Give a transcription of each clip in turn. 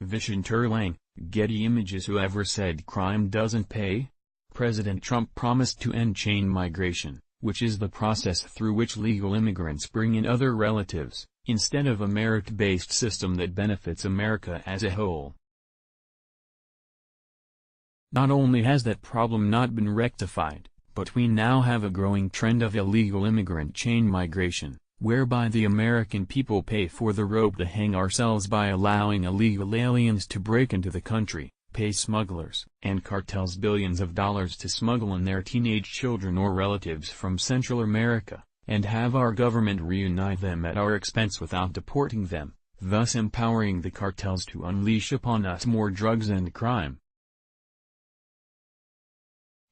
Vichinterlang, Getty Images Whoever said crime doesn't pay? President Trump promised to end chain migration, which is the process through which legal immigrants bring in other relatives, instead of a merit-based system that benefits America as a whole. Not only has that problem not been rectified, but we now have a growing trend of illegal immigrant chain migration, whereby the American people pay for the rope to hang ourselves by allowing illegal aliens to break into the country, pay smugglers and cartels billions of dollars to smuggle in their teenage children or relatives from Central America, and have our government reunite them at our expense without deporting them, thus empowering the cartels to unleash upon us more drugs and crime.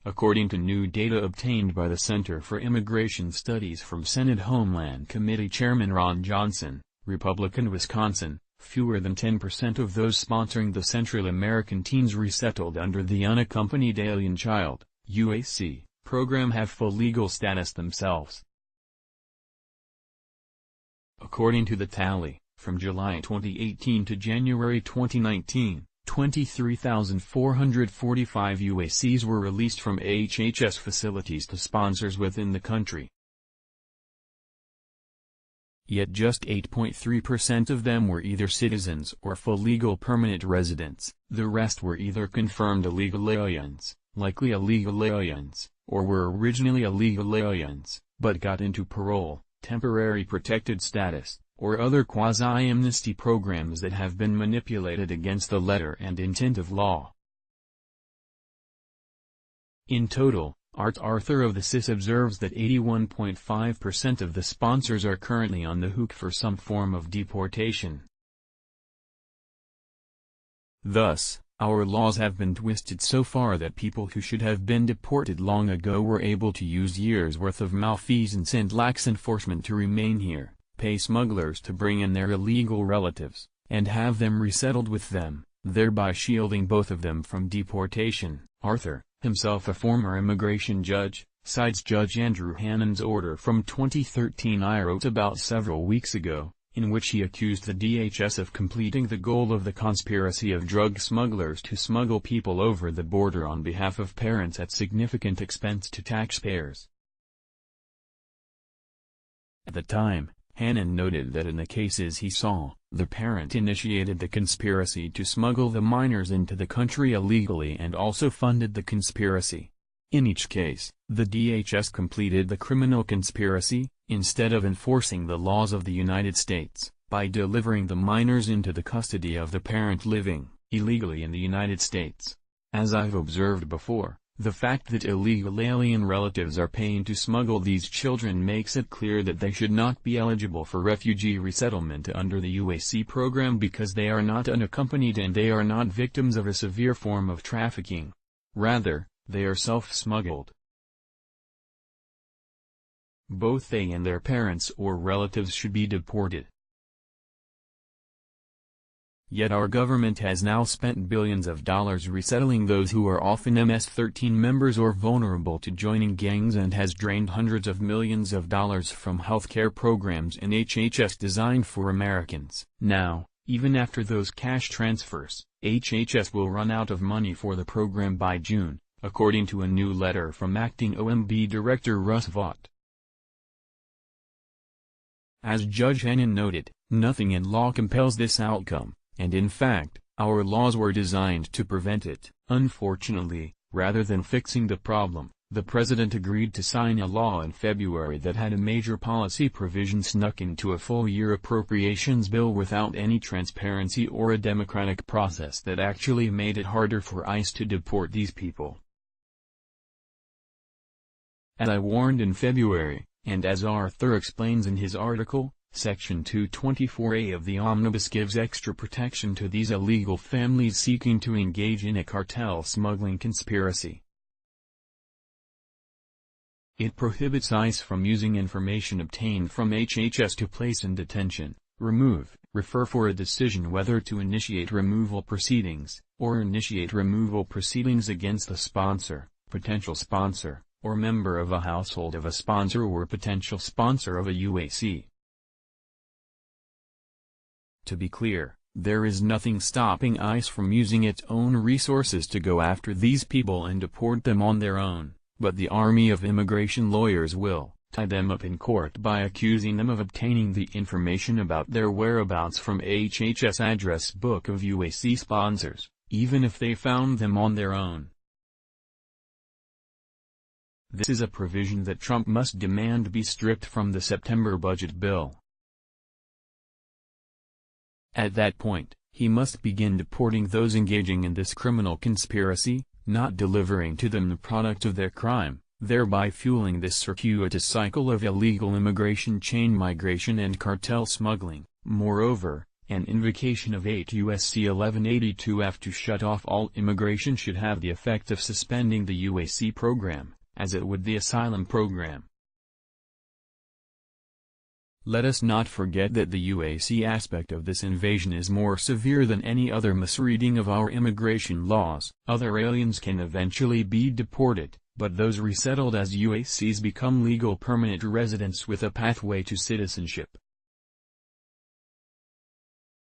According to new data obtained by the Center for Immigration Studies from Senate Homeland Committee Chairman Ron Johnson, Republican Wisconsin, fewer than 10% of those sponsoring the Central American teens resettled under the Unaccompanied Alien Child (UAC) program have full legal status themselves. According to the tally, from July 2018 to January 2019, 23,445 UACs were released from HHS facilities to sponsors within the country. Yet just 8.3% of them were either citizens or full legal permanent residents. The rest were either confirmed illegal aliens, likely illegal aliens, or were originally illegal aliens, but got into parole, temporary protected status, or other quasi-amnesty programs that have been manipulated against the letter and intent of law. In total, Art Arthur of the CIS observes that 81.5% of the sponsors are currently on the hook for some form of deportation. Thus, our laws have been twisted so far that people who should have been deported long ago were able to use years' worth of malfeasance and lax enforcement to remain here, pay smugglers to bring in their illegal relatives, and have them resettled with them, thereby shielding both of them from deportation. Arthur, himself a former immigration judge, cites Judge Andrew Hannon's order from 2013 I wrote about several weeks ago, in which he accused the DHS of completing the goal of the conspiracy of drug smugglers to smuggle people over the border on behalf of parents at significant expense to taxpayers. At the time, Hannon noted that in the cases he saw, the parent initiated the conspiracy to smuggle the minors into the country illegally and also funded the conspiracy. In each case, the DHS completed the criminal conspiracy, instead of enforcing the laws of the United States, by delivering the minors into the custody of the parent living illegally in the United States. As I've observed before, the fact that illegal alien relatives are paying to smuggle these children makes it clear that they should not be eligible for refugee resettlement under the UAC program because they are not unaccompanied and they are not victims of a severe form of trafficking. Rather, they are self-smuggled. Both they and their parents or relatives should be deported. Yet our government has now spent billions of dollars resettling those who are often MS-13 members or vulnerable to joining gangs and has drained hundreds of millions of dollars from healthcare programs in HHS designed for Americans. Now, even after those cash transfers, HHS will run out of money for the program by June, according to a new letter from Acting OMB Director Russ Vaught. As Judge Hannon noted, nothing in law compels this outcome. And in fact, our laws were designed to prevent it. Unfortunately, rather than fixing the problem, the president agreed to sign a law in February that had a major policy provision snuck into a full-year appropriations bill without any transparency or a democratic process that actually made it harder for ICE to deport these people. As I warned in February, and as Arthur explains in his article, Section 224A of the Omnibus gives extra protection to these illegal families seeking to engage in a cartel smuggling conspiracy. It prohibits ICE from using information obtained from HHS to place in detention, remove, refer for a decision whether to initiate removal proceedings, or initiate removal proceedings against the sponsor, potential sponsor, or member of a household of a sponsor or potential sponsor of a UAC. To be clear, There is nothing stopping ICE from using its own resources to go after these people and deport them on their own, but the army of immigration lawyers will tie them up in court by accusing them of obtaining the information about their whereabouts from HHS address book of UAC sponsors, even if they found them on their own. This is a provision that Trump must demand be stripped from the September budget bill. At that point, he must begin deporting those engaging in this criminal conspiracy, not delivering to them the product of their crime, thereby fueling this circuitous cycle of illegal immigration, chain migration and cartel smuggling. Moreover, an invocation of 8 U.S.C. 1182F to shut off all immigration should have the effect of suspending the UAC program, as it would the asylum program. Let us not forget that the UAC aspect of this invasion is more severe than any other misreading of our immigration laws. Other aliens can eventually be deported, but those resettled as UACs become legal permanent residents with a pathway to citizenship.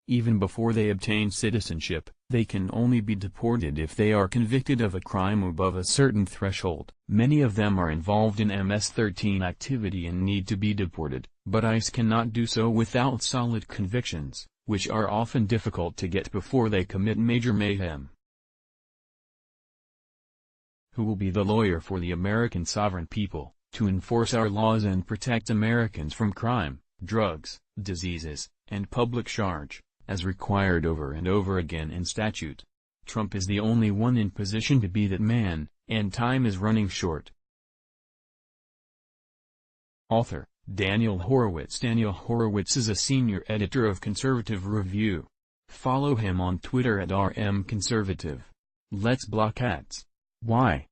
Even before they obtain citizenship, they can only be deported if they are convicted of a crime above a certain threshold. Many of them are involved in MS-13 activity and need to be deported, but ICE cannot do so without solid convictions, which are often difficult to get before they commit major mayhem. Who will be the lawyer for the American sovereign people, to enforce our laws and protect Americans from crime, drugs, diseases, and public charge, as required over and over again in statute? Trump is the only one in position to be that man, and time is running short. Author, Daniel Horowitz. Daniel Horowitz is a senior editor of Conservative Review. Follow him on Twitter at @RMConservative. Let's block ads. Why?